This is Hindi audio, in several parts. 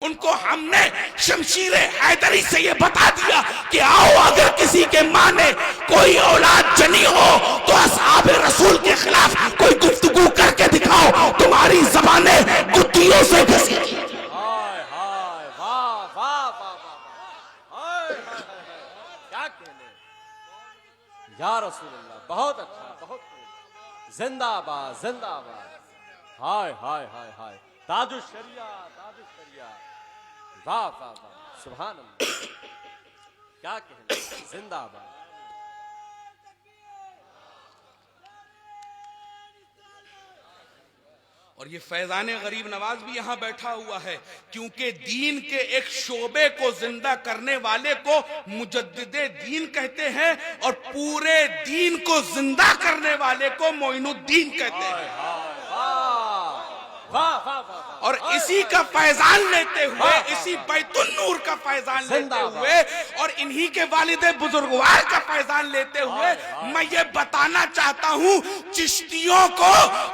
उनको हमने शमशीर हैदरी से ये बता दिया कि आओ, अगर किसी के मां ने कोई औलाद जनी हो तो असहाब रसूल के खिलाफ कोई गुफ्तगू करके दिखाओ, तुम्हारी ज़बानें गुत्थियों से घसीटी। हाय हाय, वाह वाह वाह वाह, हाय हाय हाय, क्या कहने या रसूल अल्लाह, बहुत अच्छा, बहुत खूब, जिंदाबाद जिंदाबाद, हाय हाय हाय हाय, ताजुश शरिया, ताजुश शरिया, वाह वाह वाह, सुभान अल्लाह, क्या कहने, जिंदाबाद। और ये फैजान गरीब नवाज भी यहां बैठा हुआ है, क्योंकि दीन के एक शोबे को जिंदा करने वाले को मुजद्दिदे दीन कहते हैं और पूरे दीन को जिंदा करने वाले को मोइनुद्दीन कहते हैं। और इसी का फैजान लेते हुए, इसी बैतुल नूर का फैजान लेते हुए और इन्हीं के वालिदे बुजुर्गवार का फैजान लेते हुए मैं ये बताना चाहता हूँ, चिश्तियों को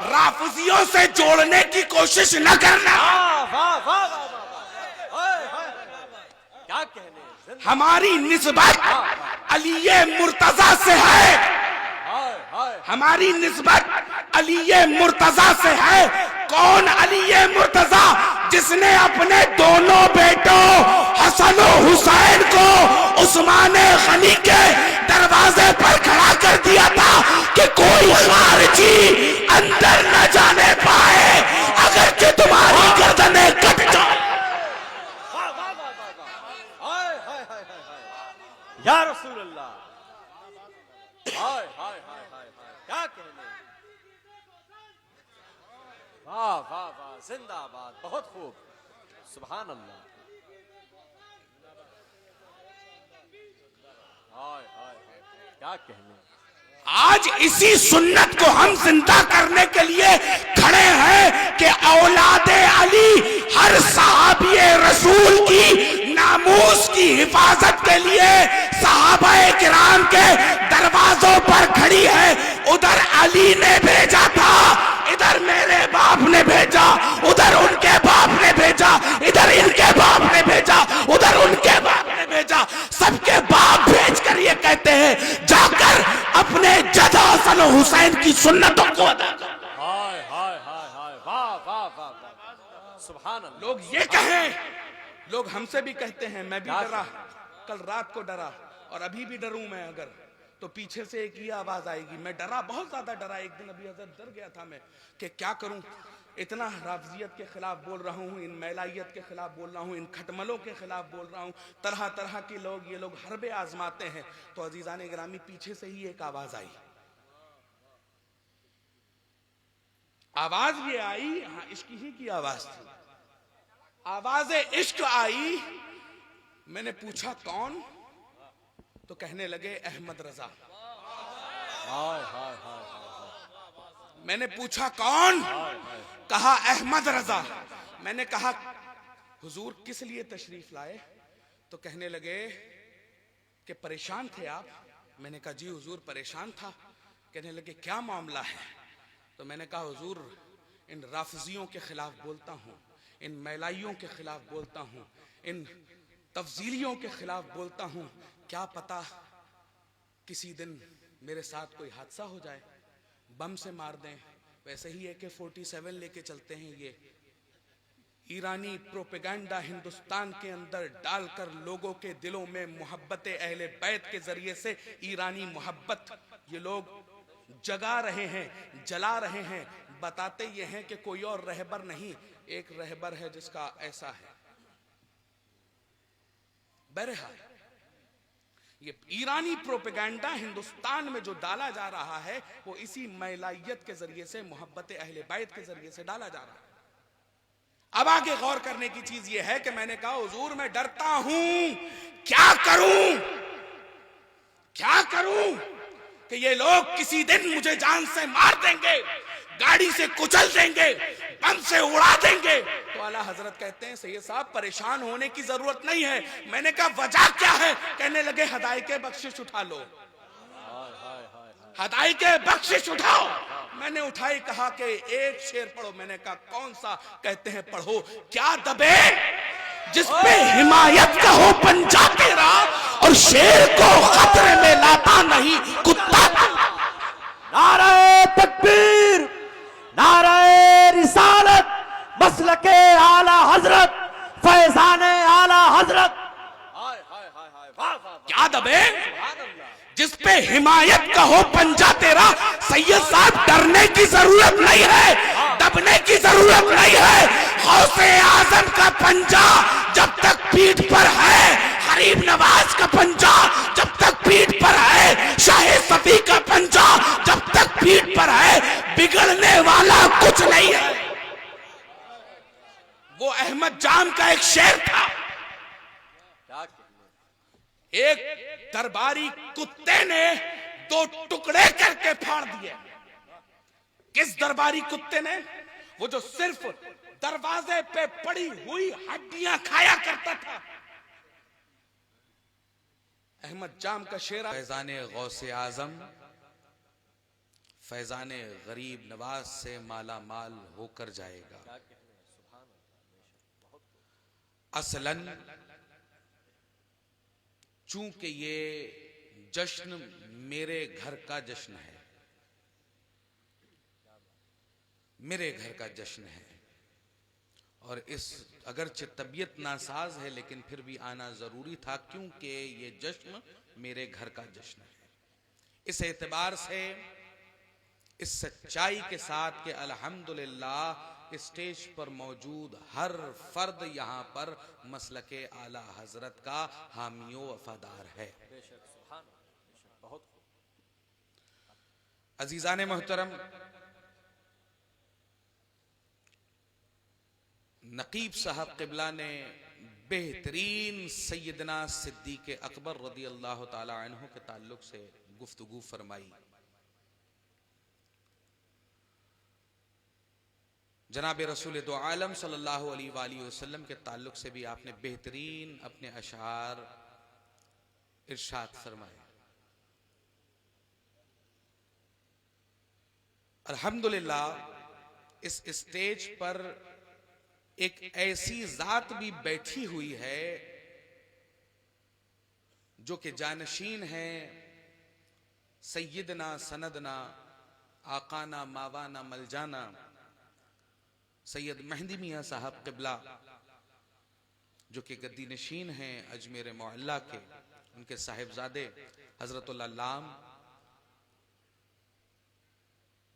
राफिजियों से जोड़ने की कोशिश न करना। क्या कहने, हमारी निस्बत अली मुर्तजा से है, हमारी निस्बत अली मुर्तजा से है। कौन अली मुर्तजा? जिसने अपने दोनों बेटों हसन और हुसैन को उस्मान गनी के दरवाजे पर खड़ा कर दिया था कि कोई खारिजी अंदर न जाने पाए, अगर कि तुम्हारी गर्दनें कट जाए। या रसूल अल्लाह, हाय हाय हाय हाय, क्या कहने, वाह वाह वाह, जिंदाबाद, बहुत खूब, सुभान अल्लाह, हाय हाय हाय, क्या कहने। आज इसी सुन्नत को हम जिंदा करने के लिए खड़े हैं कि औलादे अली हर सहाबी रसूल की नामूस की हिफाजत के लिए सहाबाए किराम के दरवाजों पर खड़ी है। उधर अली ने भेजा था, इधर मेरे बाप ने भेजा, उधर उनके बाप ने भेजा, इधर इनके बाप ने भेजा, उधर उनके बाप ने भेजा, सबके बाप भेजकर ये कहते हैं जाकर अपने जदा हसन हुसैन की सुन्नतों को अदा कर। हाय हाय हाय हाय, वाह वाह वाह वाह, सुभान अल्लाह। लोग ये कहें, लोग हमसे भी कहते हैं, मैं भी डरा, कल रात को डरा और अभी भी डरूं मैं, अगर तो पीछे से एक ही आवाज आएगी। मैं डरा, बहुत ज्यादा डरा, एक दिन अभी हजरत डर गया था मैं कि क्या करूं, इतना राफजियत के खिलाफ बोल रहा हूं, इन मैलाइयत के खिलाफ बोल रहा हूं, इन खटमलों के खिलाफ बोल रहा हूं, तरह तरह के लोग, ये लोग हरबे आजमाते हैं। तो अजीजान गिरामी, पीछे से ही एक आवाज आई, आवाज ये आई, हाँ इश्क ही की आवाज थी, आवाज इश्क आई। मैंने पूछा कौन, तो कहने लगे अहमद रजा। हाय हाय हाय, मैंने पूछा कौन, कहा अहमद रजा। मैंने कहा हुजूर किस लिए तशरीफ लाए, तो कहने लगे कि परेशान थे आप। मैंने कहा जी हुजूर परेशान था। कहने लगे क्या मामला है, तो मैंने कहा हुजूर इन राफजियों के खिलाफ बोलता हूँ, इन मैलाइयों के खिलाफ बोलता हूँ, इन तफजीलियों के खिलाफ बोलता हूँ, क्या पता किसी दिन मेरे साथ कोई हादसा हो जाए, बम से मार दें। वैसे ही AK-47 लेके चलते हैं ये, ईरानी प्रोपेगेंडा हिंदुस्तान के अंदर डालकर लोगों के दिलों में मोहब्बत अहले बैत के जरिए से ईरानी मोहब्बत ये लोग जगा रहे हैं, जला रहे हैं। बताते ये हैं कि कोई और रहबर नहीं, एक रहबर है जिसका ऐसा है। बहरहाल ये ईरानी प्रोपेगेंडा हिंदुस्तान में जो डाला जा रहा है वो इसी मैलाइयत के जरिए से, मोहब्बत अहले बैत के जरिए से डाला जा रहा है। अब आगे गौर करने की चीज ये है कि मैंने कहा हुजूर मैं डरता हूं, क्या करूं, क्या करूं कि ये लोग किसी दिन मुझे जान से मार देंगे, गाड़ी से कुचल देंगे, बम से उड़ा देंगे। तो आला हजरत कहते हैं सैयद साहब परेशान होने की जरूरत नहीं है। मैंने कहा वजह क्या है, कहने लगे हदाई के बख्शिश उठा लो, हदाई के बख्शिश उठाओ। मैंने उठाई, कहा कि एक शेर पढ़ो। मैंने कहा कौन सा, कहते हैं पढ़ो। क्या दबे जिस पे हिमायत का हो पंजा तेरा, और शेर को खतरे में लाता नहीं कुत्ता। नारे तकबीर, नारे रिसालत, मसलके आला हजरत, फैजाने आला हजरत। हाय हाय हाय हाय, वाह वाह वाह, क्या दबे सुभान अल्लाह। जिस पे हिमायत का हो पंजा तेरा। सैयद साहब डरने की जरूरत नहीं है, दबने की जरूरत नहीं है। गौसे आजम का पंजा जब तक पीठ पर है, गरीब नवाज का पंजा जब तक पीठ पर है, शाहे सफी का पंजा जब तक पीठ पर है, बिगड़ने वाला कुछ नहीं है। वो अहमद जाम का एक शेर था, क्या कहने। एक दरबारी कुत्ते ने 2 टुकड़े करके फाड़ दिए। किस दरबारी कुत्ते ने? वो जो सिर्फ दरवाजे पे पड़ी हुई हड्डियां खाया करता था। अहमद जाम का शेर, फैजाने गौसे आजम फैजाने गरीब नवाज से माला माल होकर जाएगा। असलन चूंकि ये जश्न मेरे घर का जश्न है, मेरे घर का जश्न है, और इस अगरचे तबीयत नासाज है लेकिन फिर भी आना जरूरी था, क्योंकि ये जश्न मेरे घर का जश्न है। इस एतबार से, इस सच्चाई के साथ कि अल्हम्दुलिल्लाह स्टेज पर मौजूद हर फर्द यहां पर मसलके आला हजरत का हामियो वफादार है। अजीजान मोहतरम, नकीब साहब क़िबला ने बेहतरीन सैयदना सिद्दीक़ अकबर रज़ी अल्लाह ताला अन्हु के ताल्लुक से गुफ्तगू फरमाई। जनाब रसूल दो आलम सल्लल्लाहु अलैहि वसल्लम के ताल्लुक से भी आपने बेहतरीन अपने अशार इरशाद फरमाए। अल्हम्दुलिल्लाह इस स्टेज पर एक ऐसी जात भी बैठी हुई है जो कि जानशीन है सैयदना सनदना आकाना मावाना मलजाना सैयद मेहंदी मियाँ साहब क़िबला, जो कि गद्दी नशीन हैं अजमेर मोहल्ला के। उनके साहिबजादे हजरतुल अल्लाम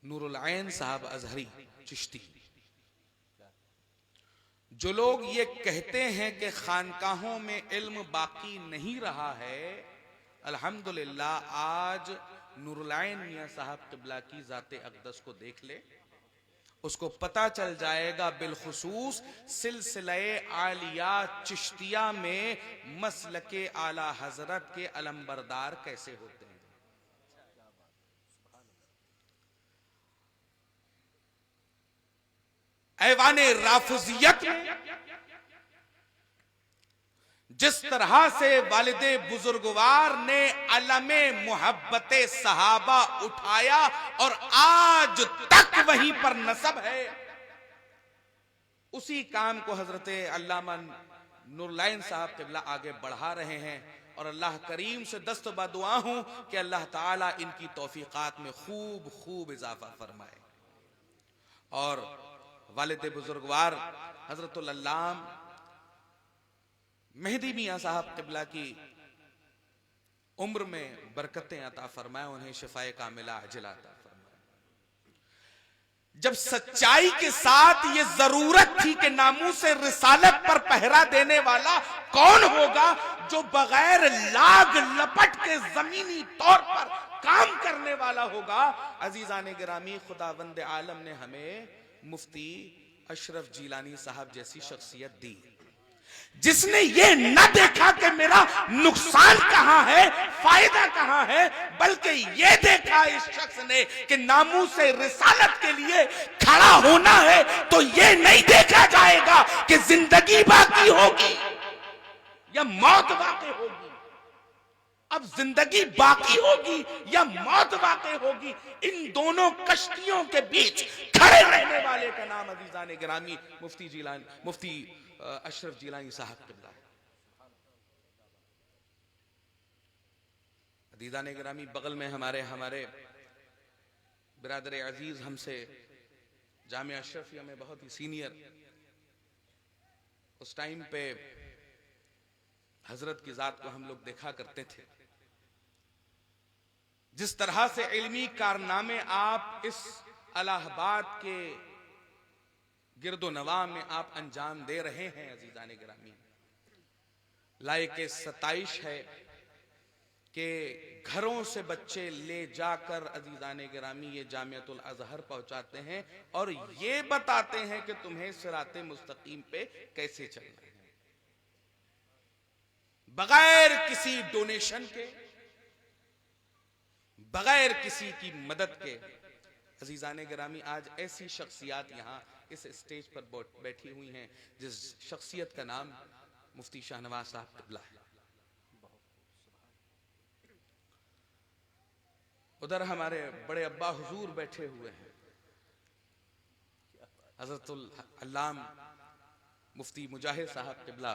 नूरुल ऐन साहब अजहरी चिश्ती। जो लोग ये कहते हैं कि खानकाहों में इल्म बाकी नहीं रहा है, अल्हम्दुलिल्लाह आज नूरुल ऐन मियाँ साहब क़िबला की ज़ाते अक़दस को देख ले, उसको पता चल जाएगा बिलखुसूस सिलसिले आलिया चिश्तिया में मसलके आला हजरत के अलंबरदार कैसे होते हैं। ऐवाने राफिजियत में जिस तरह से वालिदे बुजुर्गवार ने अलमे मोहब्बते सहाबा उठाया और आज तक वहीं पर नसब है, उसी काम को हजरत अल्लामा नूरुल ऐन साहब क़िबला आगे बढ़ा रहे हैं। और अल्लाह करीम से दस्तबा दुआ हूं कि अल्लाह ताला इनकी तौफीकात में खूब खूब इजाफा फरमाए। और वालिद बुजुर्गवार हजरतुल अल्लाम मेहदी मियाँ साहब क़िबला की उम्र में बरकतें अता फरमाए, उन्हें शिफाए कामिला अजला अता फरमाए। जब सच्चाई के साथ ये जरूरत थी कि नामूसे रिसालत पर पहरा देने वाला कौन होगा जो बगैर लाग लपट के जमीनी तौर पर काम करने वाला होगा, अजीजान गिरामी खुदावंद आलम ने हमें मुफ्ती अशरफ जीलानी साहब जैसी शख्सियत दी, जिसने ये न देखा कि मेरा नुकसान कहां है, फायदा कहां है, बल्कि ये देखा इस शख्स ने कि नामूसे रिसालत के लिए खड़ा होना है तो ये नहीं देखा जाएगा कि जिंदगी बाकी होगी या मौत वाक़ई होगी। अब जिंदगी बाकी होगी या मौत वाक़ई होगी, इन दोनों कश्तियों के बीच खड़े रहने वाले का नाम अजीजान गिरामी मुफ्ती अशरफ जिलानी साहब क़िबला है। अदीदाने गिरामी, बगल में हमारे बिरादर अजीज हमसे जामिया अशरफिया में बहुत ही सीनियर, उस टाइम पे हजरत की जात को हम लोग देखा करते थे। जिस तरह से इल्मी कारनामे आप इस इलाहाबाद के गिरदो नवा में आप अंजाम दे रहे हैं अजीजाने गिरामी, लायक सताइश है कि घरों से बच्चे ले जाकर अजीजाने गिरामी ये जामियतुल अजहर पहुंचाते हैं और ये बताते हैं कि तुम्हें सिराते मुस्तकीम पे कैसे चलना है, बगैर किसी डोनेशन के, बगैर किसी की मदद के। अजीजाने गिरामी, आज ऐसी शख्सियत यहां इस स्टेज पर बैठी हुई हैं जिस शख्सियत का नाम मुफ्ती शाहनवाज साहब क़िबला है। उधर हमारे बड़े अब्बा हुजूर बैठे हुए हैं, हजरतुल अल्लाम मुफ्ती मुजाहिद साहब क़िबला।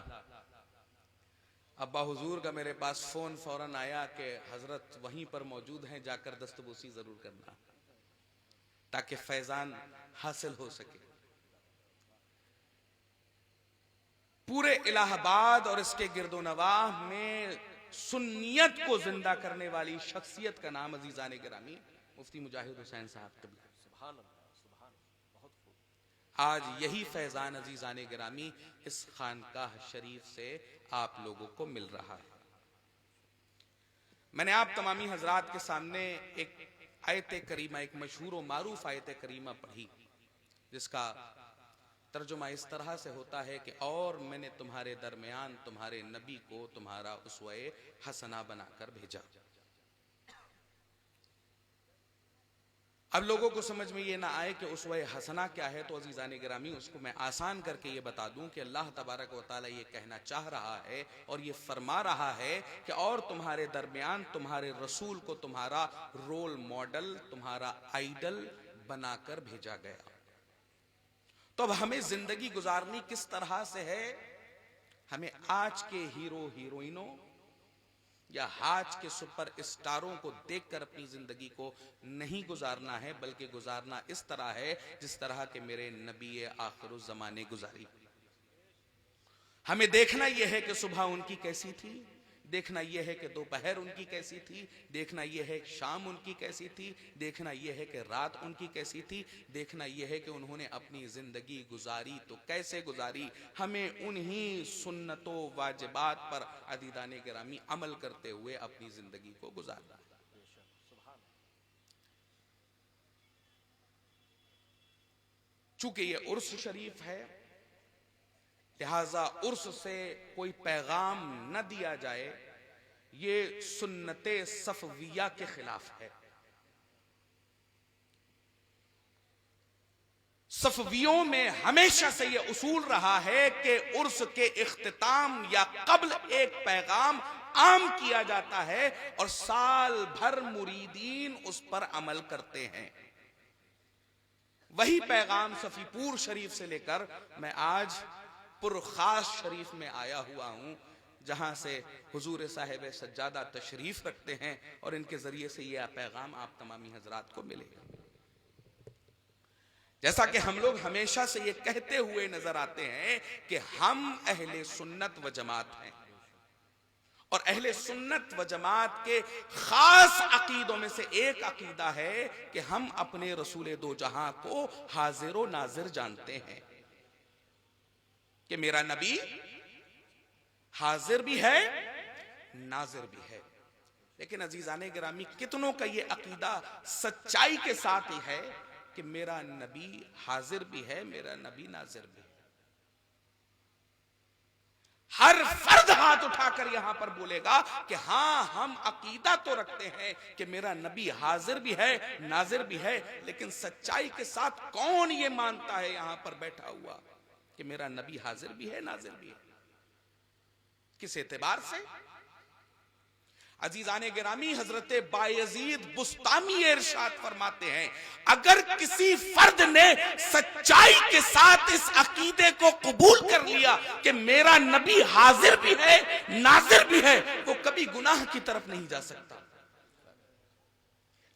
अब्बा हुजूर का मेरे पास फोन फौरन आया कि हजरत वहीं पर मौजूद हैं, जाकर दस्तबूसी जरूर करना ताकि फैजान हासिल हो सके। पूरे इलाहाबाद और इसके गिरदोनवाह में सुन्नियत को जिंदा करने वाली शख्सियत का नाम अजीजाने गिरामी मुफ्ती मुजाहिद हुसैन साहब क़िबला। सुभान अल्लाह, सुभान अल्लाह, बहुत खूब। आज यही फैजान अजीजाने गिरामी इस खानकाह शरीफ से आप लोगों को मिल रहा है। मैंने आप तमामी हजरात के सामने एक आयत करीमा, एक मशहूर व मारूफ आयत करीमा पढ़ी, जिसका तर्जुमा इस तरह से होता है कि और मैंने तुम्हारे दरमियान तुम्हारे नबी को तुम्हारा उसवे हसना बनाकर भेजा। अब लोगों को समझ में ये ना आए कि उसवे हसना क्या है, तो अजीजाने गिरामी उसको मैं आसान करके ये बता दूं कि अल्लाह तबारक व तआला ये कहना चाह रहा है और ये फरमा रहा है कि और तुम्हारे दरमियान तुम्हारे रसूल को तुम्हारा रोल मॉडल, तुम्हारा आइडल बनाकर भेजा गया। तो अब हमें जिंदगी गुजारनी किस तरह से है? हमें आज के हीरो हीरोइनों या आज के सुपर स्टारों को देखकर अपनी जिंदगी को नहीं गुजारना है, बल्कि गुजारना इस तरह है जिस तरह के मेरे नबी आखिरुज़ ज़माने गुजारी। हमें देखना यह है कि सुबह उनकी कैसी थी, देखना यह है कि दोपहर उनकी कैसी थी, देखना यह है शाम उनकी कैसी थी, देखना यह है कि रात उनकी कैसी थी, देखना यह है कि उन्होंने अपनी जिंदगी गुजारी तो कैसे गुजारी। हमें उन्हीं सुन्नतों वाजिबात पर अदीदाने गिरामी अमल करते हुए अपनी जिंदगी को गुजारना है। चूंकि यह उर्स शरीफ है, लिहाजा उर्स से कोई पैगाम न दिया जाए, ये सुन्नते सफविया के खिलाफ है। सफवियों में हमेशा से यह उसूल रहा है कि उर्स के इख्तिताम या कब्ल एक पैगाम आम किया जाता है और साल भर मुरीदीन उस पर अमल करते हैं। वही पैगाम सफीपुर शरीफ से लेकर मैं आज पुरखास शरीफ में आया हुआ हूं, जहां से हुजूर साहिब सज्जादा तशरीफ रखते हैं और इनके जरिए से यह पैगाम आप तमामी हजरात को मिलेगा। जैसा कि हम लोग हमेशा से ये कहते हुए नजर आते हैं कि हम अहले सुन्नत व जमात हैं और अहले सुन्नत व जमात के खास अकीदों में से एक अकीदा है कि हम अपने रसूल दो जहां को हाजिर व नाजिर जानते हैं कि मेरा नबी हाजिर भी है, नाजिर भी है। लेकिन अजीजाने गिरामी, कितनों का ये अकीदा सच्चाई के साथ ही है कि मेरा नबी हाजिर भी है, मेरा नबी नाजिर भी है। हर फर्द हाथ उठाकर यहां पर बोलेगा कि हां, हम अकीदा तो रखते हैं कि मेरा नबी हाजिर भी है, नाजिर भी है, लेकिन सच्चाई के साथ कौन ये मानता है यहां पर बैठा हुआ कि मेरा नबी हाजिर भी है, नाजिर भी है? किस एतबार से? अजीजाने गिरामी, हजरत बायजीद बुस्तामी इरशाद फरमाते हैं, अगर किसी फर्द ने सच्चाई के साथ इस अकीदे को कबूल कर लिया कि मेरा नबी हाजिर भी है नाजिर भी है, वो कभी गुनाह की तरफ नहीं जा सकता।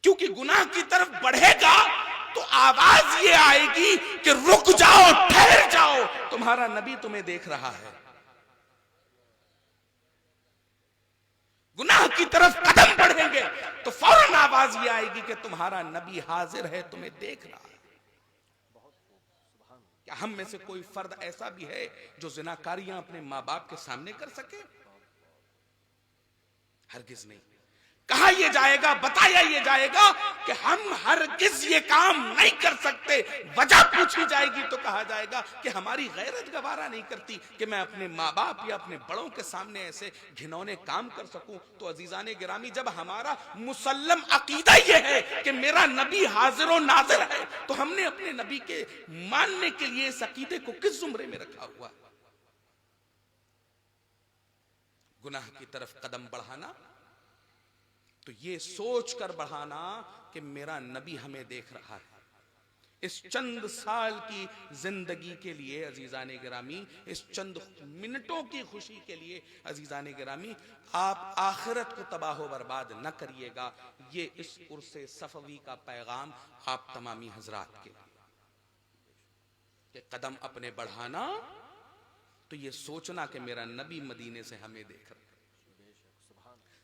क्योंकि गुनाह की तरफ बढ़ेगा तो आवाज ये आएगी कि रुक जाओ, ठहर जाओ, तुम्हारा नबी तुम्हें देख रहा है। गुनाह की तरफ कदम बढ़ेंगे तो फौरन आवाज ये आएगी कि तुम्हारा नबी हाजिर है, तुम्हें देख रहा है। क्या हम में से कोई फर्द ऐसा भी है जो जिनाकारियां अपने मां बाप के सामने कर सके? हरगिज नहीं। कहा यह जाएगा, बताया यह जाएगा कि हम हरगिज ये काम नहीं कर सकते। वजह पूछी जाएगी तो कहा जाएगा कि हमारी गैरत गवारा नहीं करती कि मैं अपने माँ बाप या अपने बड़ों के सामने ऐसे घिनौने काम कर सकूं। तो अजीजाने गिरामी, जब हमारा मुसल्लम अकीदा यह है कि मेरा नबी हाजिर और नाजिर है, तो हमने अपने नबी के मानने के लिए इस अकीदे को किस जुमरे में रखा हुआ? गुनाह की तरफ कदम बढ़ाना तो ये सोच कर बढ़ाना कि मेरा नबी हमें देख रहा है। इस चंद साल की जिंदगी के लिए अजीजाने गिरामी, इस चंद मिनटों की खुशी के लिए अजीजाने गिरामी, आप आखिरत को तबाह बर्बाद न करिएगा। ये इस उर्से सफवी का पैगाम आप तमामी हजरात के कि कदम अपने बढ़ाना तो ये सोचना कि मेरा नबी मदीने से हमें देख रहा है।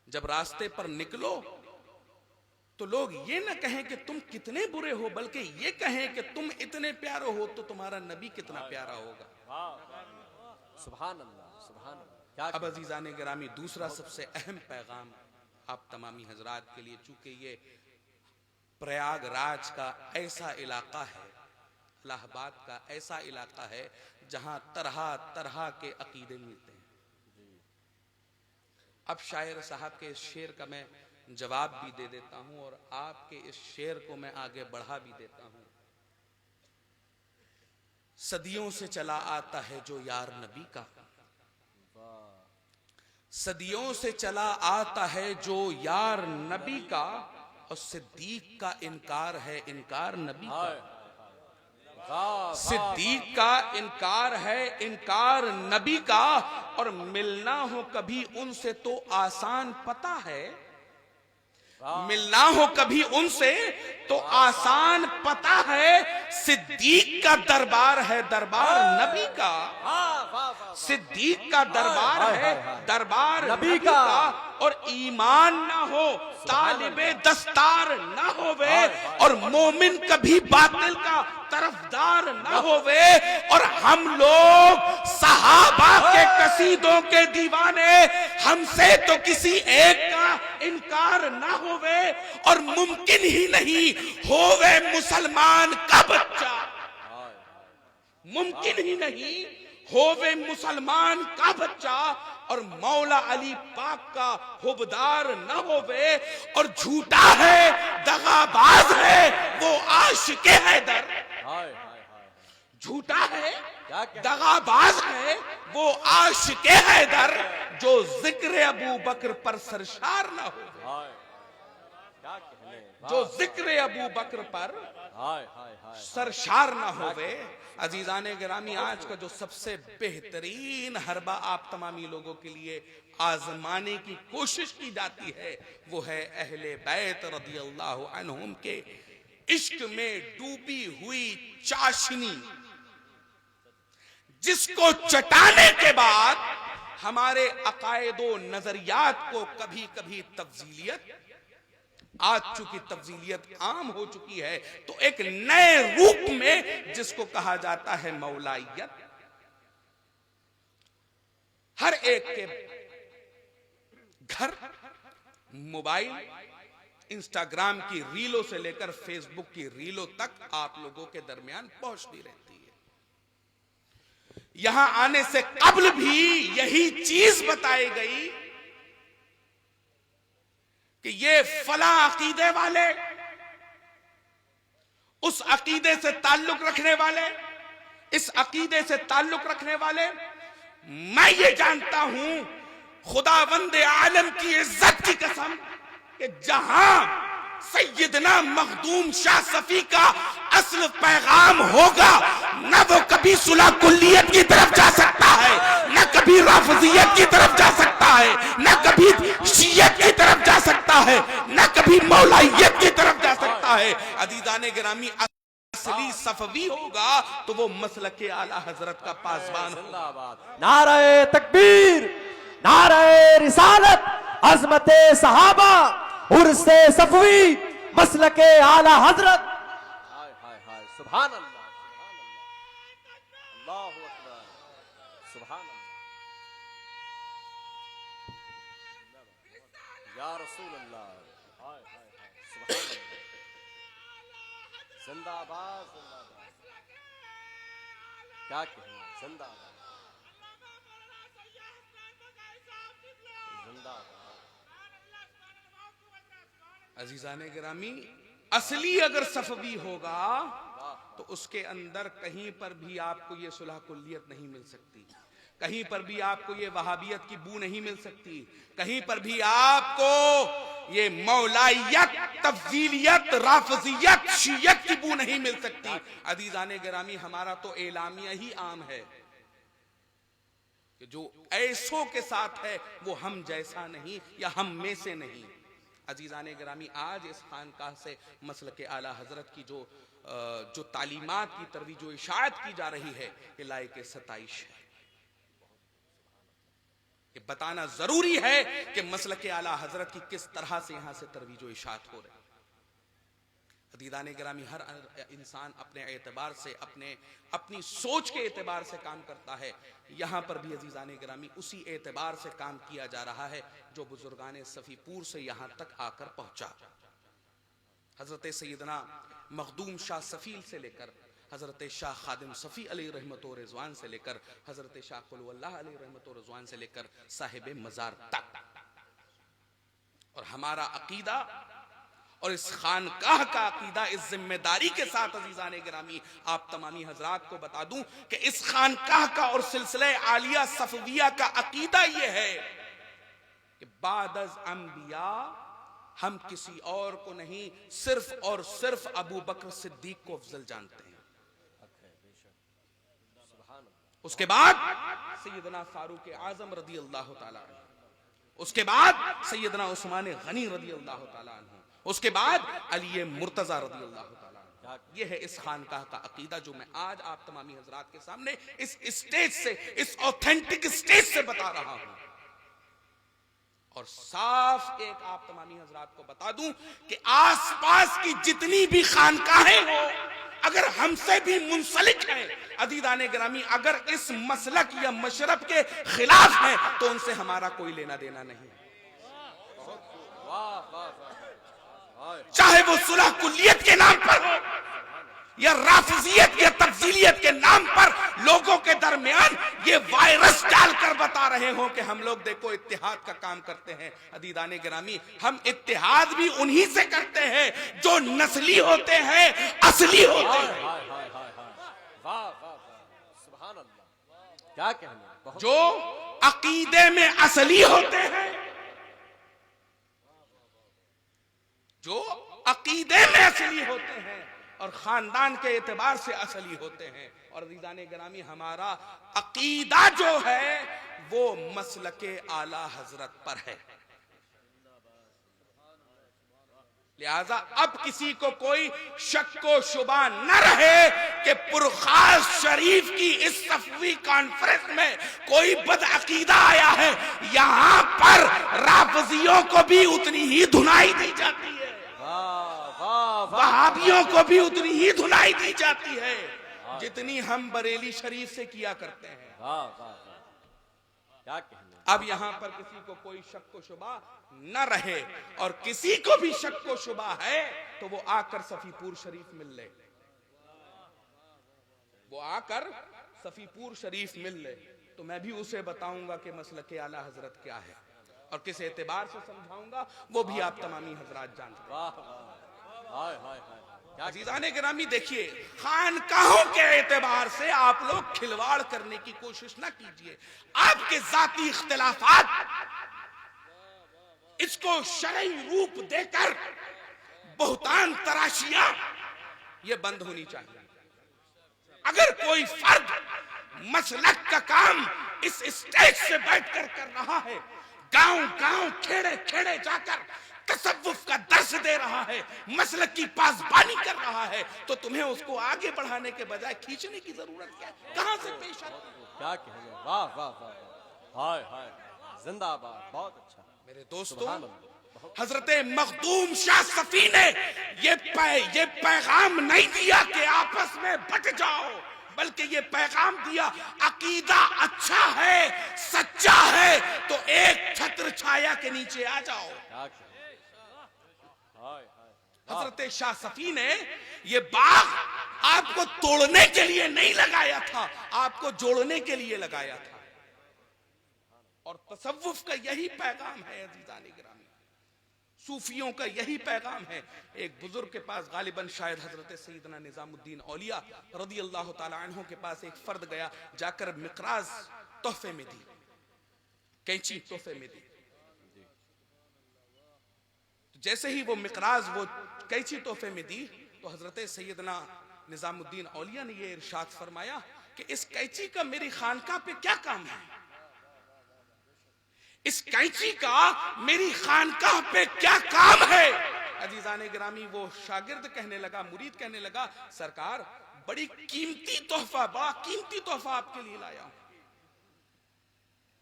जब रास्ते पर निकलो तो लोग ये न कहें कि तुम कितने बुरे हो, बल्कि ये कहें कि तुम इतने प्यारे हो तो तुम्हारा नबी कितना प्यारा होगा। सुभान अल्लाह, सुभान अल्लाह। अब अजीजाने गिरामी, दूसरा सबसे अहम पैगाम आप तमामी हजरात के लिए, चूंकि ये प्रयागराज का ऐसा इलाका है, इलाहाबाद का ऐसा इलाका है जहां तरह तरह के अकीदे मिलते हैं। अब शायर साहब के इस शेर का मैं जवाब भी दे देता हूं और आपके इस शेर को मैं आगे बढ़ा भी देता हूं। सदियों से चला आता है जो यार नबी का, सदियों से चला आता है जो यार नबी का, और सिद्दीक का इनकार है इनकार नबी का। सिद्दीक का इनकार है इनकार नबी का, और मिलना हो कभी उनसे तो आसान पता है, मिलना हो कभी उनसे तो आसान पता है। सिद्दीक का दरबार है दरबार नबी का, सिद्दीक का दरबार है दरबार नबी का, और ईमान ना हो तालिबे दस्तार ना होवे, और मोमिन कभी बातिल का तरफदार ना होवे, और हम लोग सहाबा के कसीदों के दीवाने, हमसे तो किसी एक का इनकार ना होवे, और मुमकिन ही नहीं होवे मुसलमान का बच्चा, मुमकिन ही नहीं होवे मुसलमान का बच्चा, और मौला अली पाक का हुबदार न होवे, और झूठा है दगाबाज है वो आशिक हैदर, झूठा है दगाबाज है वो आशिक हैदर, जो जिक्र अबू बकर पर सरशार ना हो, जो जिक्र अबू बकर पर सरशार ना होवे। अजीजाने गिरामी, आज का जो सबसे बेहतरीन हरबा आप तमामी लोगों के लिए आजमाने की कोशिश की जाती है, वो है अहले बैत रदियल्लाहु अन्हुम के इश्क में डूबी हुई चाशनी, जिसको चटाने के बाद हमारे अकायदो नजरियात को कभी कभी तब्दीलियत, आज चूंकि तब्दीलियत आम हो चुकी है, तो एक नए रूप में जिसको कहा जाता है मौलाइयत, हर एक के घर मोबाइल, इंस्टाग्राम की रीलों से लेकर फेसबुक की रीलों तक आप लोगों के दरमियान पहुंचती रहती है। यहां आने से कब्ल भी यही चीज बताई गई कि ये फला अकीदे वाले, उस अकीदे से ताल्लुक रखने वाले, इस अकीदे से ताल्लुक रखने वाले, मैं ये जानता हूं खुदावंद आलम की इज्जत की कसम कि जहां सैयदना मखदूम शाह सफी का असल पैगाम होगा, न वो कभी सुलह कुल्लियत की तरफ जा सकता है, न कभी राफजियत की तरफ जा सकता है, न कभी शियत की तरफ जा सकता है, न कभी मौलाइयत की तरफ जा सकता है। अजीजाने गिरामी, असली सफवी होगा तो वो मसलके आला हजरत का पासबान होगा। नारे तकबीर, नारे रिसालत, अजमते सहाबा, उर्से सफवी, मसलके आला हजरत। हाय हाय हाय, सुभान अल्लाह, अल्लाहु अकबर, सुभान अल्लाह, या रसूल अल्लाह, हाय हाय हाय, सुभान अल्लाह, जिंदाबाद जिंदाबाद, क्या कहना, जिंदाबाद जिंदाबाद। अजीजाने गिरामी, असली अगर सफवी होगा तो उसके अंदर कहीं पर भी आपको ये सुलह कुल्लियत नहीं मिल सकती, कहीं पर भी आपको ये वहाबियत की बू नहीं मिल सकती, कहीं पर भी आपको ये मौलाइयत, तफजीलियत, राफजियत, शियत की बू नहीं मिल सकती। अजीजाने गिरामी, हमारा तो एलामिया ही आम है कि जो ऐसों के साथ है वो हम जैसा नहीं या हम में से नहीं। अजीजाने गिरामी, आज इस खानकाह से मसलके आला हजरत की जो तालीमात की तरवीज जो इशाअत की जा रही है, ये लायक सताइश है। ये बताना जरूरी है कि मसलके आला हजरत की किस तरह से यहां से तरवीज जो इशाअत हो रही है। अजीजाने गिरामी, हर इंसान अपने एतबार से, अपनी सोच के एतबार से काम करता है। यहां पर भी अजीजाने गिरामी उसी एतबार से काम किया जा रहा है जो बुजुर्गाने सफीपुर से यहां तक आकर पहुंचा। हजरत सैयदना मखदूम शाह सफील से लेकर हजरत शाह खादिम सफी अली रहमत व रिजवान से लेकर हजरत शाह कुलवल्लाह अली रहमत व रिजवान से लेकर साहिब मजार तक। और हमारा अकीदा और इस खानकाह का अकीदा, इस जिम्मेदारी के साथ अजीजाने गिरामी आप तमामी हजरात को बता दूं कि इस खानकाह का और सिलसिले आलिया सफविया का अकीदा यह है कि बादज अंबिया हम किसी और को नहीं, सिर्फ और सिर्फ अबू बकर सिद्दीक को अफजल जानते हैं। उसके बाद सैयदना फारूक आजम रदी अल्लाह तआला अन्हु, उसके बाद सैयदना उस्मान गनी रदी अल्लाह तआला अन्हु, उसके बाद अली मुर्तजा रदी अल्लाह तआला अन्हु। यह है इस खानकाह का अकीदा जो मैं आज आप तमामी हजरात के सामने इस स्टेज से, इस ऑथेंटिक स्टेज से बता रहा हूं। और साफ एक आप तमामी हजरात को बता दूं कि आसपास की जितनी भी खानकाहें हो, अगर हमसे भी मुंसलिक हैं, अजीजाने गिरामी, अगर इस मसलक या मशरब के खिलाफ हैं, तो उनसे हमारा कोई लेना देना नहीं। चाहे वो सुलह कुल्लियत के नाम पर हो या राफिजियत या तफजीलियत के नाम पर लोगों के दरमियान ये वायरस डालकर बता रहे हो कि हम लोग देखो इत्तेहाद का काम करते हैं। अदीदाने गिरामी, हम इत्तेहाद भी उन्हीं से करते हैं जो नस्ली होते हैं, असली होते हैं। सुभान अल्लाह, क्या कहना, जो अकीदे में असली होते हैं, जो अकीदे में असली होते हैं और खानदान के एतबार से असली होते हैं। और अज़ीज़ाने गिरामी, हमारा अकीदा जो है वो मसलके आला हजरत पर है। लिहाजा अब किसी को कोई शक्को शुबा न रहे कि पुरखास शरीफ की इस सफवी कॉन्फ्रेंस में कोई बदअकीदा आया है। यहां पर राफजियों को भी उतनी ही धुनाई दी जाती है, वहाबियों को भी उतनी ही धुनाई दी जाती है जितनी हम बरेली शरीफ से किया करते हैं। क्या कहना। अब यहां पर किसी को कोई शक व शुबा न रहे, और किसी को भी शक व शुबा है तो वो आकर सफीपुर शरीफ मिल ले, वो आकर सफीपुर शरीफ मिल ले, तो मैं भी उसे बताऊंगा कि मसलके आला हजरत क्या है और किस एतबार से समझाऊंगा वो भी आप तमामी हजरात जानते हैं। अज़ीज़ाने गिरामी, देखिए, खानकाहों के एतबार से आप लोग खिलवाड़ करने की कोशिश ना कीजिए। आपके जाती इख्तिलाफात इसको शरई रूप देकर बहुतान तराशियां ये बंद होनी चाहिए। अगर कोई फर्द मसलक का काम इस स्टेज से बैठकर कर रहा है, गांव गांव खेड़े खेड़े जाकर तसव्वुफ का दर्स दे रहा है, मसलक की पासबानी कर रहा है, तो तुम्हें उसको आगे बढ़ाने के बजाय खींचने की जरूरत क्या है? कहां से पेश आती है? क्या कहने, वाह वाह वाह, हाय हाय, जिंदाबाद, बहुत अच्छा। मेरे दोस्तों, हजरत मखदूम शाह सफी ने ये पैगाम नहीं दिया कि आपस में बट जाओ, बल्कि ये पैगाम दिया अकीदा अच्छा है, सच्चा है, तो एक छत्र छाया के नीचे आ जाओ। हजरत शाह सफी ने ये बाग आपको तोड़ने के लिए नहीं लगाया था, आपको जोड़ने के लिए लगाया था। और तसव्वुफ का यही पैगाम है अज़ीज़ान गिरामी, सूफियों का यही पैगाम है। एक बुजुर्ग के पास, गालिबन शायद हजरत सैयदना निजामुद्दीन औलिया रदी अल्लाह ताला अन्हु के पास एक फर्द गया, जाकर मिकराज तोहफे में दी, कैंची तोहफे में दी। जैसे ही वो मिकराज, वो कैंची तोहफे में दी, तो हजरत सैयदना निजामुद्दीन औलिया ने ये इरशाद फरमाया कि इस कैंची का मेरी खानका पे क्या काम है, इस कैंची का मेरी खानकाह पे क्या काम है। अजीजान गिरामी, वो शागिर्द कहने लगा, मुरीद कहने लगा, सरकार बड़ी कीमती तोहफा, बड़ा कीमती तोहफा आपके लिए लाया हूं,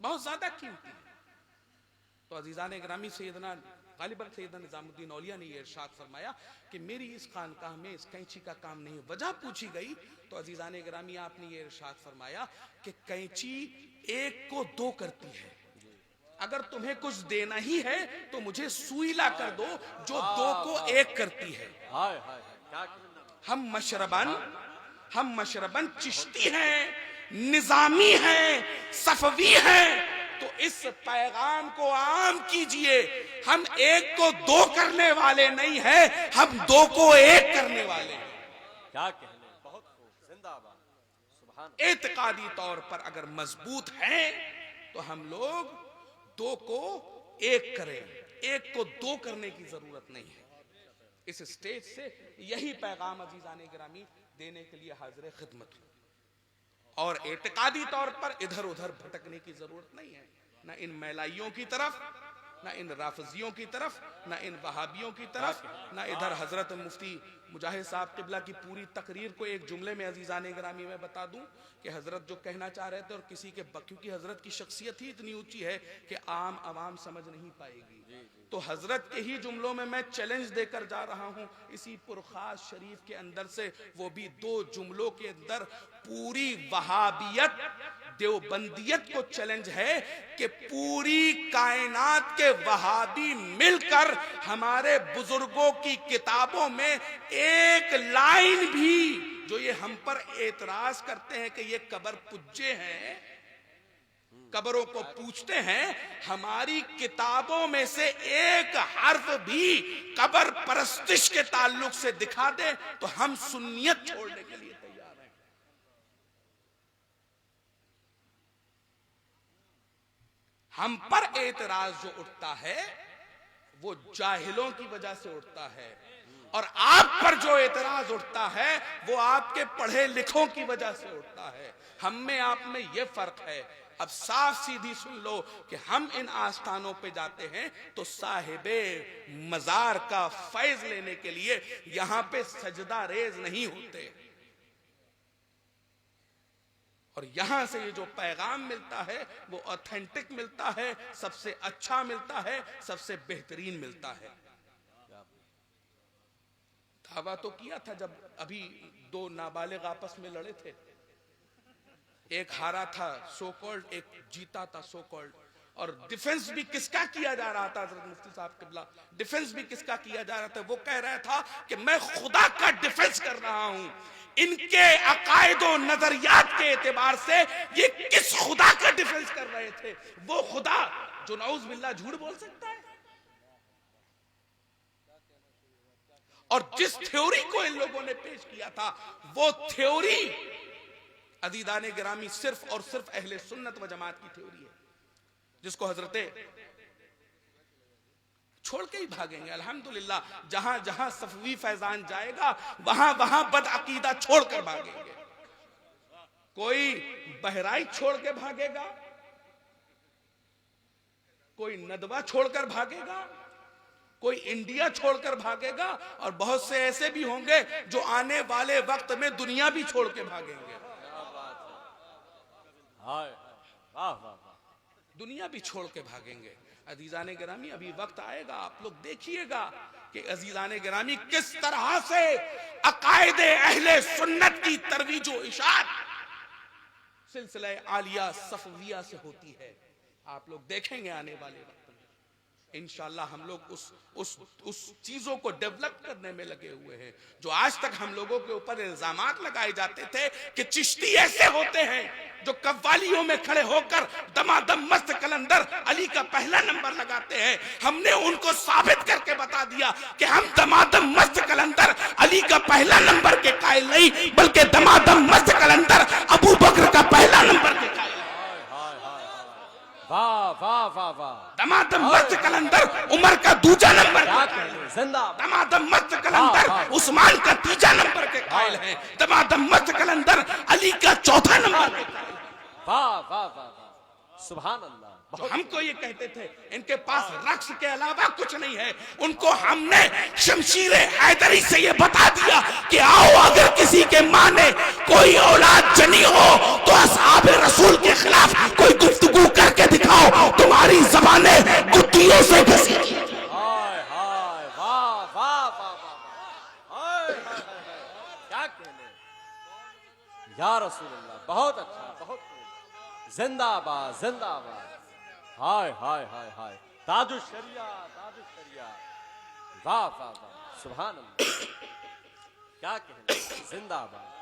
बहुत ज्यादा कीमती। तो अजीजान गिरामी, सैयदना गालिबन सैयदना निजामुद्दीन औलिया ने ये इरशाद फरमाया कि मेरी इस खानकाह में इस कैंची का काम नहीं। वजह पूछी गई तो अजीजान गिरामी, आपने ये इरशाद फरमाया कि कैंची एक को दो करती है, अगर तुम्हें कुछ देना ही है तो मुझे सुई ला कर दो जो दो को एक करती है। हम मशरबन चिश्ती हैं, निजामी हैं, सफवी हैं, तो इस पैगाम को आम कीजिए। हम एक को दो करने वाले नहीं हैं, हम दो को एक करने वाले हैं। क्या कहने, बहुत खूब, जिंदाबाद, सुभान। एतकादी तौर पर अगर मजबूत हैं तो हम लोग दो को एक करें, एक को दो करने की जरूरत नहीं है। इस स्टेज से यही पैगाम अजीजान गिरामी देने के लिए हाजिर खिदमत हूं। और एतकादी तौर पर इधर उधर भटकने की जरूरत नहीं है, ना इन मैलाइयों की तरफ, ना इन राफजियों की तरफ, ना इन वहाबियों की तरफ, ना इधर हजरत मुफ्ती मुजाहिद साहब किबला की पूरी तकरीर को एक जुमले में अजीजान गिरामी में बता दूं कि हजरत जो कहना चाह रहे थे, और किसी के, क्योंकि हजरत की शख्सियत ही इतनी ऊंची है कि आम आवाम समझ नहीं पाएगी, तो हजरत के ही जुमलों में मैं चैलेंज देकर जा रहा हूं इसी पुरखास शरीफ के अंदर से, वो भी दो जुमलों के अंदर। पूरी वहाबियत देवबंदियत को चैलेंज है कि पूरी कायनात के वहाबी मिलकर हमारे बुजुर्गों की किताबों में एक लाइन भी, जो ये हम पर एतराज करते हैं कि ये कब्र पुज्जे हैं, कब्रों को पूछते हैं, हमारी किताबों में से एक हर्फ भी कब्र परस्तिश के ताल्लुक से दिखा दे तो हम सुन्नियत छोड़ने के लिए तैयार हैं। हम पर एतराज जो उठता है वो जाहिलों की वजह से उठता है, और आप पर जो एतराज उठता है वो आपके पढ़े लिखों की वजह से उठता है। हम में आप में ये फर्क है। अब साफ सीधी सुन लो कि हम इन आस्थानों पे जाते हैं तो साहिबे मजार का फैज लेने के लिए, यहां पे सजदा रेज नहीं होते। और यहां से ये जो पैगाम मिलता है वो ऑथेंटिक मिलता है, सबसे अच्छा मिलता है, सबसे बेहतरीन मिलता है। दावा तो किया था जब अभी दो नाबालिग आपस में लड़े थे, एक हारा था सो कॉल्ड, एक जीता था सो कॉल्ड, और डिफेंस भी किसका किया जा रहा था, हजरत मुफ्ती साहब किबला, डिफेंस भी किसका किया जा रहा था। वो कह रहा था कि मैं खुदा का डिफेंस कर रहा हूं, इनके अकायदो नजरियात के एतबार से ये किस खुदा का डिफेंस कर रहे थे, वो खुदा जो नऊज बिल्लाह झूठ बोल सकता है। और जिस थ्योरी को इन लोगों ने पेश किया था वो थ्योरी अज़ीज़ान गिरामी सिर्फ और सिर्फ अहले सुन्नत व जमात की थ्योरी है, जिसको हजरत छोड़ के ही भागेंगे। अल्हम्दुलिल्लाह, जहां जहां सफवी फैजान जाएगा वहां वहां बदअकीदा छोड़कर भागेंगे। कोई बहराइच छोड़ के भागेगा, कोई नदवा छोड़कर भागेगा, कोई इंडिया छोड़कर भागेगा, और बहुत से ऐसे भी होंगे जो आने वाले वक्त में दुनिया भी छोड़ के भागेंगे। हाय वाह वाह वाह, दुनिया भी छोड़ के भागेंगे। अजीजाने गिरामी, अभी वक्त आएगा, आप लोग देखिएगा कि अजीजाने गिरामी किस तरह से अकायदे अहले सुन्नत की तरवीज व इशाअत सिलसिला आलिया सफविया से होती है। आप लोग देखेंगे आने वाले वक्त में इंशाअल्लाह हम लोग उस चीजों को डेवलप करने में लगे हुए हैं। जो आज तक हम लोगों के ऊपर इल्जामात लगाए जाते थे कि चिश्ती ऐसे होते हैं जो कव्वालियों में खड़े होकर दमादम मस्त कलंदर अली का पहला नंबर लगाते हैं, हमने उनको साबित करके बता दिया कि हम दमादम मस्त कलंदर अली का पहला नंबर के कायल नहीं, बल्कि दमादम मस्त कलंदर अबू बकर का पहला नंबर के कायल। वाह वाह वाह वाह, दमादम मस्त कलंदर उमर का दूसरा नंबर, जिंदाबाद। दमादम मस्त कलंदर उस्मान का तीसरा नंबर के कायल हैं, दमादम मस्त कलंदर अली का चौथा नंबर के कायल। वाह वाह वाह वाह, सुभान अल्लाह। जो हमको ये कहते थे इनके पास रक्स के अलावा कुछ नहीं है, उनको हमने शमशीर हैदरी से ये बता दिया कि आओ, अगर किसी के मां ने कोई औलाद जनी हो तो असहाब रसूल के खिलाफ कोई गुफ्तगू करके दिखाओ, तुम्हारी ज़बानें गुत्थियों से घसीटी। हाय हाय वाह वाह वाह वाह, हाय हाय हाय, क्या कहने या रसूल अल्लाह। बहुत अच्छा, बहुत खूब, जिंदाबाद जिंदाबाद। हाय हाय हाय हाय, ताजुश शरिया ताजुश शरिया, वाह वाह वाह, सुभान अल्लाह, क्या कहने, जिंदाबाद।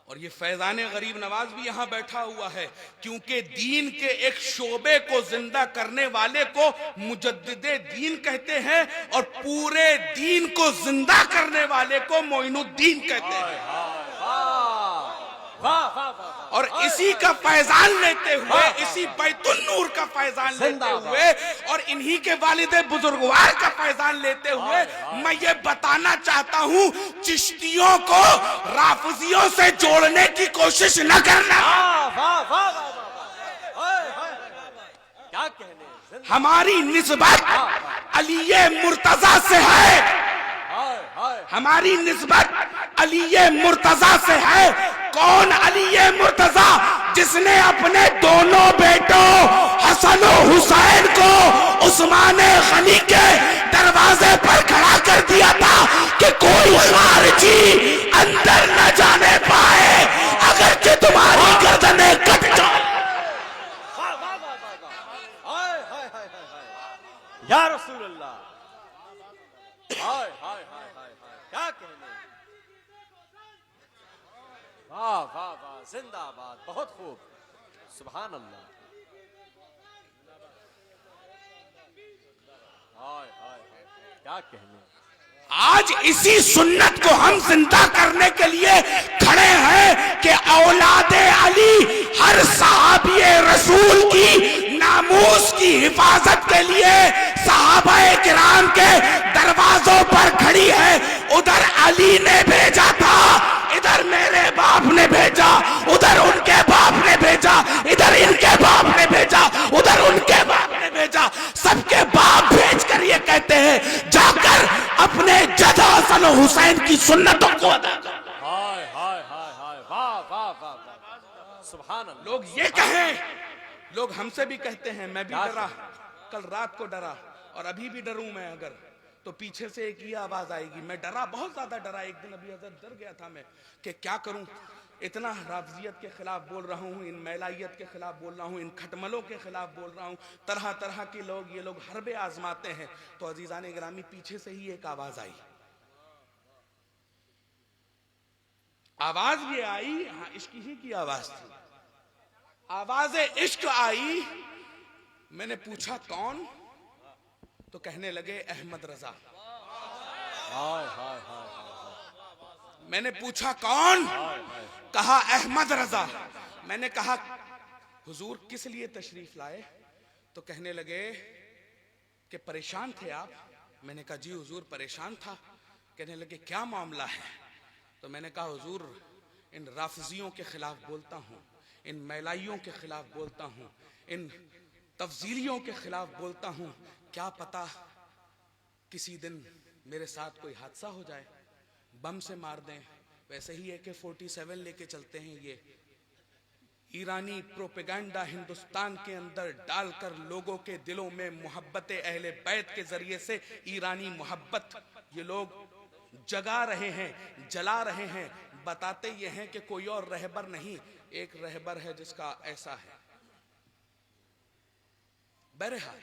और ये फैजान गरीब नवाज भी यहां बैठा हुआ है, क्योंकि दीन के एक शोबे को जिंदा करने वाले को मुजद्दिदे दीन कहते हैं और पूरे दीन को जिंदा करने वाले को मोइनुद्दीन कहते हैं। और इसी का फैजान लेते हुए, इसी बैतुल नूर का फैजान लेते हुए और इन्हीं के वालिद बुजुर्गवार का फैजान लेते हुए मैं ये बताना चाहता हूँ, चिश्तियों को राफिजियों से जोड़ने की कोशिश न करना। क्या कहने, हमारी निस्बत अली मुर्तजा से है, हमारी निस्बत अली मुर्तजा से है। कौन अली मुर्तजा? जिसने अपने दोनों बेटों हसन और हुसैन को उस्मान गनी के दरवाजे पर खड़ा कर दिया था कि कोई खारिजी अंदर न जाने पाए, अगर कि तुम्हारी गर्दनें कट जाए। या रसूल अल्लाह, हाय हाय हाय हाय, क्या कहने, वाह वाह वाह, जिंदाबाद, बहुत खूब, सुभान अल्लाह। हाय हाय हाय, क्या कहने। आज इसी सुन्नत को हम जिंदा करने के लिए खड़े हैं कि औलादे अली हर सहाबी रसूल की नामूस की हिफाजत के लिए सहाबाए किराम के दरवाजों पर खड़ी है। उधर अली ने भेजा था, इधर मेरे बाप ने भेजा, उधर उनके बाप ने भेजा, इधर इनके बाप ने भेजा, उधर उनके बाप ने भेजा, सबके बाप भेज कर ये कहते हैं जाकर अपने जदा हसन हुसैन की सुन्नतों को अदा कर। हाय हाय हाय हाय, वाह वाह वाह, सुभान अल्लाह। लोग ये कहें, लोग हमसे भी कहते हैं, मैं भी डरा, कल रात को डरा और अभी भी डरूं मैं, अगर तो पीछे से एक ही आवाज आएगी। मैं डरा, बहुत ज्यादा डरा, एक दिन अभी हजरत डर गया था मैं कि क्या करूं, इतना राफजियत के खिलाफ बोल रहा हूं, इन मैलाइयत के खिलाफ बोल रहा हूं, इन खटमलों के खिलाफ बोल रहा हूं, तरह तरह के लोग, ये लोग हरबे आजमाते हैं। तो अजीजाने गिरामी, पीछे से ही एक आवाज आई, आवाज ये आई, हाँ इश्क ही की आवाज थी, आवाज इश्क आई। मैंने पूछा कौन, तो कहने लगे अहमद रजा। हाय हाय हाय, मैंने पूछा कौन, कहा अहमद रजा। मैंने कहा हुजूर किस लिए तशरीफ लाए? तो कहने लगे कि परेशान थे आप। मैंने कहा जी हुजूर परेशान था। कहने लगे क्या मामला है? तो मैंने कहा हुजूर इन राफजियों के खिलाफ बोलता हूँ, इन मैलाइयों के खिलाफ बोलता हूँ, इन तफजीलियों के खिलाफ बोलता हूँ। क्या पता किसी दिन मेरे साथ कोई हादसा हो जाए, बम से मार दें। वैसे ही AK-47 लेके चलते हैं ये। ईरानी प्रोपेगेंडा हिंदुस्तान के अंदर डालकर लोगों के दिलों में मोहब्बत अहले बैत के जरिए से ईरानी मोहब्बत ये लोग जगा रहे हैं, जला रहे हैं। बताते ये हैं कि कोई और रहबर नहीं, एक रहबर है जिसका ऐसा है। बहरहाल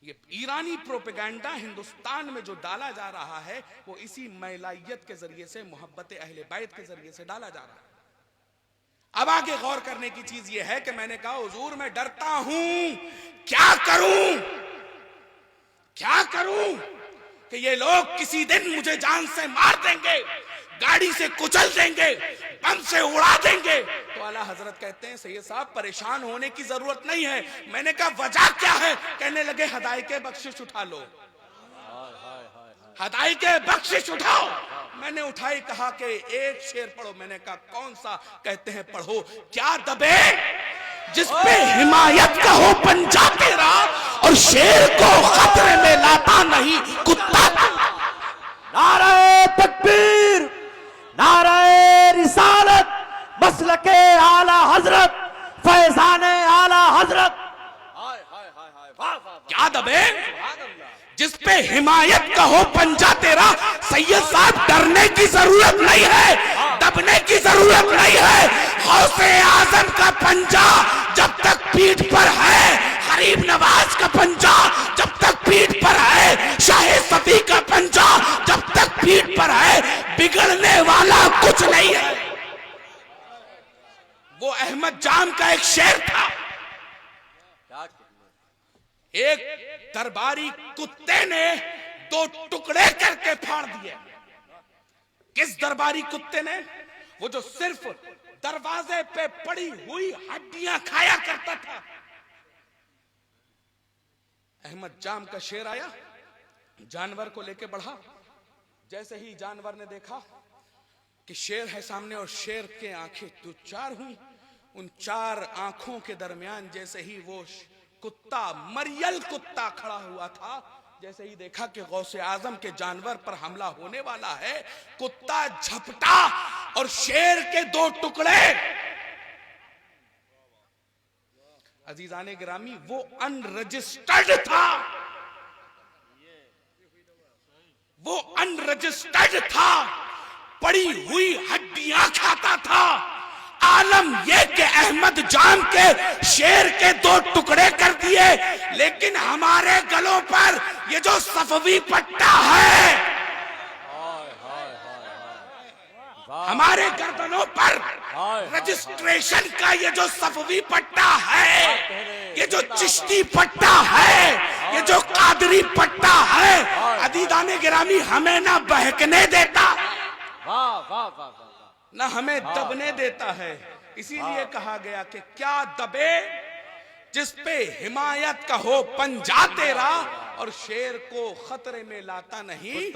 ये ईरानी प्रोपेगेंडा हिंदुस्तान में जो डाला जा रहा है वो इसी मैलाइयत के जरिए से, मोहब्बत अहले बैत के जरिए से डाला जा रहा है। अब आगे गौर करने की चीज ये है कि मैंने कहा हुजूर मैं डरता हूं, क्या करूं, क्या करूं कि ये लोग किसी दिन मुझे जान से मार देंगे, गाड़ी से कुचल देंगे, बम से उड़ा देंगे। तो आला हजरत कहते हैं सैयद साहब परेशान होने की जरूरत नहीं है। मैंने कहा वजह क्या है? कहने लगे हदाई के बख्शिश उठा लो, हदाई के बख्शिश उठाओ। मैंने उठाई, कहा कि एक शेर पढ़ो। मैंने कहा कौन सा? कहते हैं पढ़ो। क्या दबे जिस पे हिमायत का हो पंजा तेरा और शेर को खतरे में लाता नहीं कुत्ता। नारे तकबीर, नारे रिसालत, मसलके आला हजरत, फैजाने आला हजरत। क्या दबे जिस पे हिमायत का हो पंजा तेरा। सैयद साहब डरने की जरूरत नहीं है, दबने की जरूरत नहीं है। गौसे आजम का पंजा जब तक पीठ पर है, गरीब नवाज का पंजा जब तक पीठ पर है, शाहे सफी का पंजा जब तक पीठ पर है, बिगड़ने वाला कुछ नहीं है। वो अहमद जाम का एक शेर था। एक दरबारी कुत्ते ने 2 टुकड़े करके फाड़ दिए। किस दरबारी कुत्ते ने? वो जो सिर्फ दरवाजे पे पड़ी हुई हड्डियां खाया करता था। अहमद जाम का शेर आया, जानवर को लेके बढ़ा। जैसे ही जानवर ने देखा कि शेर है सामने और शेर के आंखें 2-4 हुई, उन 4 आंखों के दरमियान जैसे ही वो कुत्ता, मरियल कुत्ता खड़ा हुआ था, जैसे ही देखा कि गौसे आजम के जानवर पर हमला होने वाला है, कुत्ता झपटा और शेर के 2 टुकड़े। अजीजाने गिरामी वो अनरजिस्टर्ड था, वो अनरजिस्टर्ड था, पड़ी हुई हड्डियां खाता था। आलम ये कि अहमद जाम के शेर के 2 टुकड़े कर दिए, लेकिन हमारे गलों पर ये जो सफवी पट्टा है, हमारे गर्दनों पर रजिस्ट्रेशन का ये जो सफवी पट्टा है, ये जो चिश्ती पट्टा है, ये जो कादरी पट्टा है, अदीदाने गिरामी हमें ना बहकने देता, ना हमें दबने देता है। इसीलिए कहा गया कि क्या दबे जिस पे हिमायत का हो पंजा तेरा और शेर को खतरे में लाता नहीं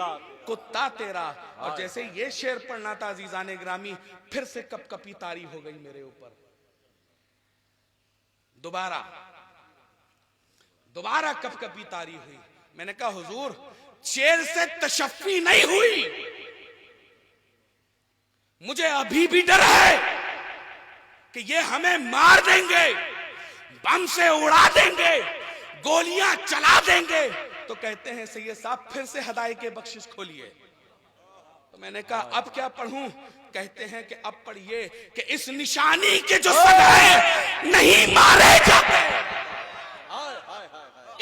कुत्ता तेरा। और जैसे ये शेर पढ़ना था अजीजाने ग्रामी, फिर से कपकपी तारी हो गई मेरे ऊपर। दोबारा कपकपी तारी हुई। मैंने कहा हुजूर शेर से तशफ़ी नहीं हुई, मुझे अभी भी डर है कि ये हमें मार देंगे, बम से उड़ा देंगे, गोलियां चला देंगे। तो कहते हैं सैयद साहब फिर से हदाई के बख्शिश खोलिए। तो मैंने कहा अब क्या पढ़ूं? कहते हैं कि अब पढ़िए कि इस निशानी के जो सग है नहीं मारे जाते,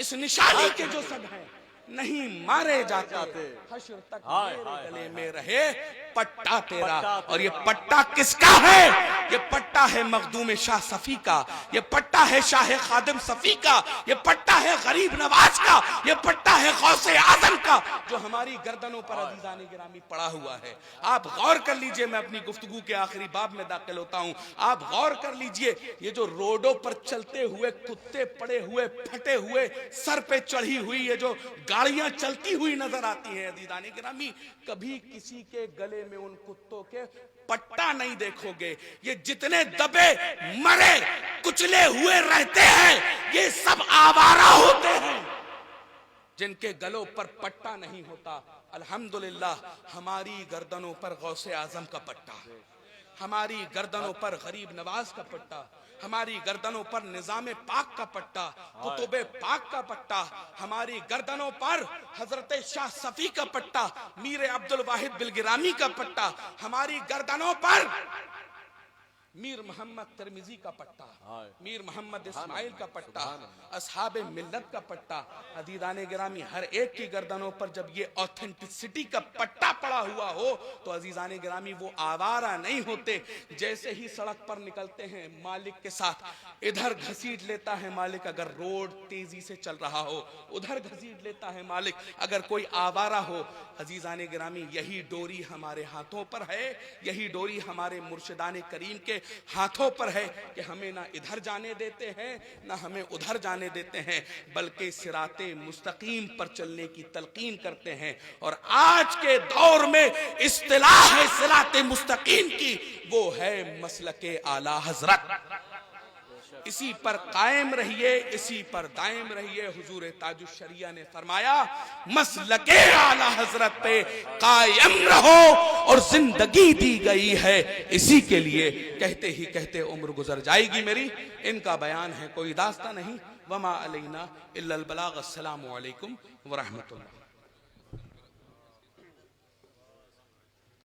इस निशानी के जो सग है नहीं मारे जाते, हश्र तक मेरे गले में रहे पट्टा तेरा। पट्टा और ये तेरा। पट्टा किसका है? ये पट्टा है मखदूम शाह सफी का, ये पट्टा है शाह खादिम सफी का, ये पट्टा है गरीब नवाज का, ये पट्टा है गौसे आजम का, जो हमारी गर्दनों पर अजीजान गिरामी पड़ा हुआ है। आप गौर कर लीजिए, मैं अपनी गुफ्तगू के आखिरी बाब में दाखिल होता हूं। आप गौर कर लीजिए, ये जो रोडों पर चलते हुए कुत्ते पड़े हुए, फटे हुए, सर पे चढ़ी हुई ये जो गाड़ियां चलती हुई नजर आती हैं अजीजान गिरामी, कभी किसी के गले में उन कुत्तों के पट्टा नहीं देखोगे। ये जितने दबे मरे कुचले हुए रहते हैं, ये सब आवारा होते हैं जिनके गलों पर पट्टा नहीं होता। अल्हम्दुलिल्लाह हमारी गर्दनों पर गौसे आजम का पट्टा, हमारी गर्दनों पर गरीब नवाज का पट्टा, हमारी गर्दनों पर निजाम पाक का पट्टा, कुतुबे पाक का पट्टा, हमारी गर्दनों पर हजरत शाह सफी का पट्टा, मीर अब्दुल वाहिद बिलगिरामी का पट्टा, हमारी गर्दनों पर मीर मोहम्मद तिरमिजी का पट्टा, मीर मोहम्मद इस्माइल का पट्टा, असहाबे मिल्लत का पट्टा। अजीजाने गिरामी, हर एक की गर्दनों पर जब ये ऑथेंटिसिटी का पट्टा पड़ा हुआ हो तो अजीजाने गिरामी वो आवारा नहीं होते। जैसे ही सड़क पर निकलते हैं मालिक के साथ, इधर घसीट लेता है मालिक अगर रोड तेजी से चल रहा हो, उधर घसीट लेता है मालिक अगर कोई आवारा हो। अजीजाने गिरामी, यही डोरी हमारे हाथों पर है, यही डोरी हमारे मुर्शिदाने करीम के हाथों पर है कि हमें ना इधर जाने देते हैं ना हमें उधर जाने देते हैं, बल्कि सिराते मुस्तकीम पर चलने की तलकीन करते हैं। और आज के दौर में इस्तिलाह है सिराते मुस्तकीम की, वो है मसलके आला हजरत। इसी पर कायम रहिए, इसी पर दायम रहिए। हुजूर ताजुश शरिया ने फरमाया, मसलके आला हजरत पे कायम रहो और जिंदगी दी गई है इसी के लिए। कहते ही कहते उम्र गुजर जाएगी मेरी, इनका बयान है कोई दास्ता नहीं। वमा अलैना इल्लल बलाग। अस्सलामु अलैकुम व रहमतुल्लाह।